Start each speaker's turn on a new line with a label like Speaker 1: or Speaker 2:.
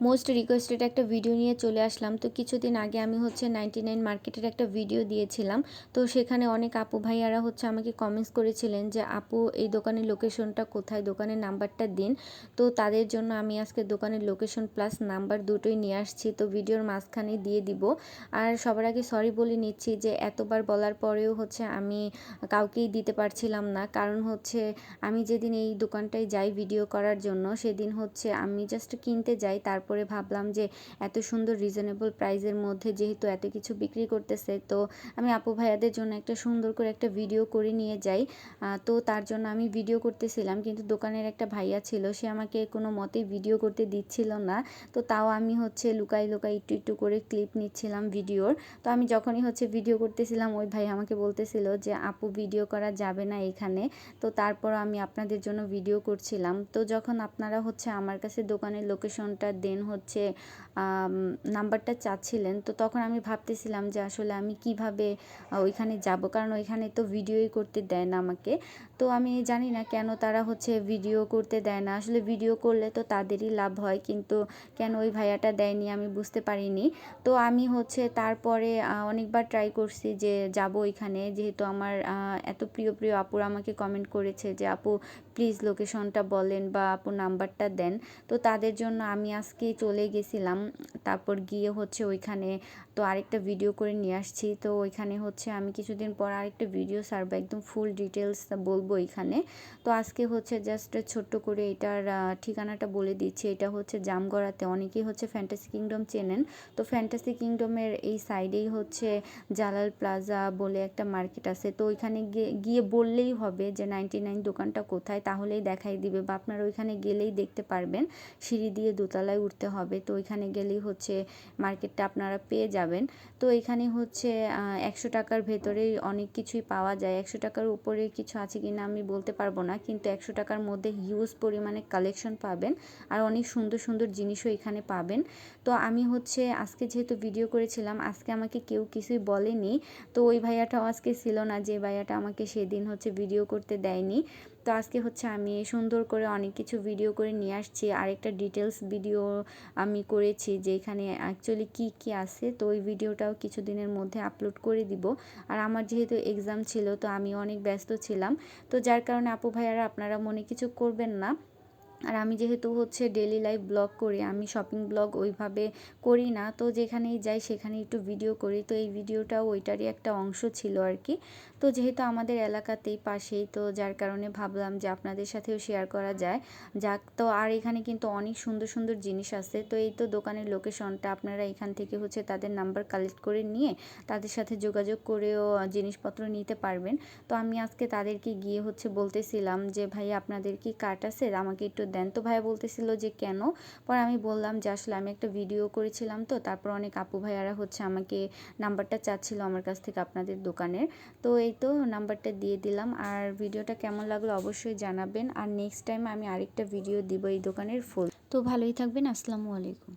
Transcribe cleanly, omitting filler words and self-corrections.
Speaker 1: Most requested একটা video নিয়ে চলে আসলাম। তো কিছুদিন আগে আমি হচ্ছে 99 মার্কেটের একটা ভিডিও দিয়েছিলাম। তো সেখানে অনেক আপু ভাইয়ারা হচ্ছে আমাকে কমেন্টস করেছিলেন যে আপু এই দোকানের লোকেশনটা কোথায়, দোকানের নাম্বারটা দিন। তো তাদের জন্য আমি আজকে দোকানের লোকেশন প্লাস নাম্বার দুটোই নিয়ে আসছি। তো ভিডিওর মাঝখানে দিয়ে দিব। আর সবার আগে সরি বলে নিচ্ছি যে এতবার বলার পরেও হচ্ছে আমি কাউকেই দিতে পারছিলাম না। কারণ হচ্ছে আমি যেদিন এই দোকানটায় যাই ভিডিও করার জন্য, সেদিন হচ্ছে আমি জাস্ট কিনতে যাই। তারপরে ভাবলাম যে এত সুন্দর রিজনেবল প্রাইসের মধ্যে যেহেতু এত কিছু বিক্রি করতেছে, তো আমি আপু ভাইয়াদের জন্য একটা সুন্দর করে একটা ভিডিও করে নিয়ে যাই। তো তার জন্য আমি ভিডিও করতেছিলাম, কিন্তু দোকানের একটা ভাইয়া ছিল, সে আমাকে কোনো মতেই ভিডিও করতে দিচ্ছিল না। তো তাও আমি হচ্ছে লুকাই লুকাই একটু একটু করে ক্লিপ নিচ্ছিলাম ভিডিওর। তো আমি যখনই হচ্ছে ভিডিও করতেছিলাম, ওই ভাই আমাকে বলতেছিল যে আপু ভিডিও করা যাবে না এখানে। তো তারপর আমি আপনাদের জন্য ভিডিও করছিলাম। তো যখন আপনারা হচ্ছে আমার কাছে দোকানের লোকেশনটা দেন হচ্ছে নাম্বারটা চাচ্ছিলেন, তো তখন আমি ভাবতেছিলাম যে আসলে আমি কিভাবে ওইখানে যাব, কারণ ওইখানে তো ভিডিওই করতে দেয় না আমাকে। তো আমি জানি না কেন তারা হচ্ছে ভিডিও করতে দেয় না, আসলে ভিডিও করলে তো তাদেরই লাভ হয়, কিন্তু কেন ওই ভাইয়াটা দেয়নি আমি বুঝতে পারিনি। তো আমি হচ্ছে তারপরে অনেকবার ট্রাই করছি যে যাব ওইখানে, যেহেতু আমার এত প্রিয় প্রিয় আপুরা আমাকে কমেন্ট করেছে যে আপু প্লিজ লোকেশনটা বলেন বা আপু নাম্বারটা দেন। তো তাদের জন্য আমি আজকে চলে গেছিলাম। তারপর গিয়ে হচ্ছে ওইখানে তো আরেকটা ভিডিও করে নিয়ে আসছি। তো ওইখানে হচ্ছে আমি কিছুদিন পর আরেকটা ভিডিও ছাড়বো, একদম ফুল ডিটেলস বলবো এখানে। তো আজকে হচ্ছে জাস্ট ছোট্ট করে এটার ঠিকানাটা বলে দিচ্ছি। এটা হচ্ছে জামগড়াতে, অনেকেই হচ্ছে ফ্যান্টাসি কিংডম চেনেন। তো ফ্যান্টাসি কিংডমের এই সাইডেই হচ্ছে জালাল প্লাজা বলে একটা মার্কেট আছে। তো ওইখানে গিয়ে বললেই হবে যে 99 দোকানটা কোথায়, তাহলেই দেখাই দিবে, বা আপনারা ওইখানে গেলেই দেখতে পারবেন। সিঁড়ি দিয়ে দোতলায় উঠতে হবে, তো ওইখানে গেলেই হচ্ছে মার্কেটটা আপনারা পেয়ে যাবেন। তো এখানে হচ্ছে 100 টাকার ভেতরেই অনেক কিছুই পাওয়া যায়। 100 টাকার উপরে কিছু আছে কিনা আমি বলতে পারবো না, কিন্তু 100 টাকার মধ্যে হিউজ পরিমাণে কালেকশন পাবেন আর অনেক সুন্দর সুন্দর জিনিসও এখানে পাবেন। তো আমি হচ্ছে আজকে যেহেতু ভিডিও করেছিলাম, আজকে আমাকে কেউ কিছুই বলেনি। তো ওই ভাইয়াটাও আজকে ছিল না, যে ভাইয়াটা আমাকে সেদিন হচ্ছে ভিডিও করতে দেয়নি। তো আজকে হচ্ছে আমি সুন্দর করে অনেক কিছু ভিডিও করে নিয়ে আসছি। আরেকটা ডিটেলস ভিডিও আমি করেছি যে এখানে অ্যাকচুয়ালি কি কি আছে। তো ওই ভিডিওটাও কিছুদিনের মধ্যে আপলোড করে দিব। আর আমার যেহেতু এক্সাম ছিল, তো আমি অনেক ব্যস্ত ছিলাম। তো যার কারণে আপু ভাইয়ারা আপনারা মনে কিছু করবেন না। আর আমি যেহেতু হচ্ছে ডেলি লাইফ ব্লগ করি, আমি শপিং ব্লগ ওইভাবে করি না। তো যেখানেই যাই সেখানে একটু ভিডিও করি। তো এই ভিডিওটাও ওইটারই একটা অংশ ছিল আর কি। তো যেহেতু আমাদের এলাকাতেই পাশেই, তো যার কারণে ভাবলাম যে আপনাদের সাথেও শেয়ার করা যায়। যাক, তো আর এখানে কিন্তু অনেক সুন্দর সুন্দর জিনিস আছে। তো এই তো দোকানের লোকেশনটা, আপনারা এখান থেকে হচ্ছে তাদের নাম্বার কালেক্ট করে নিয়ে তাদের সাথে যোগাযোগ করেও জিনিসপত্র নিতে পারবেন। তো আমি আজকে তাদেরকে গিয়ে হচ্ছে বলতেছিলাম যে ভাই আপনাদের কি কার্ড আছে, আমাকে একটু দেন। তো ভাইয়া বলতেছিল যে কেন। পরে আমি বললাম যে আসলে আমি একটা ভিডিও করেছিলাম, তো তারপর অনেক আপু ভাইয়ারা হচ্ছে আমাকে নাম্বারটা চাচ্ছিল আমার কাছ থেকে আপনাদের দোকানের। তো এই তো নাম্বারটা দিয়ে দিলাম। আর ভিডিওটা কেমন লাগলো অবশ্যই জানাবেন। আর নেক্সট টাইম আমি আরেকটা ভিডিও দিব এই দোকানের ফুল। তো ভালোই থাকবেন, আসসালামু আলাইকুম।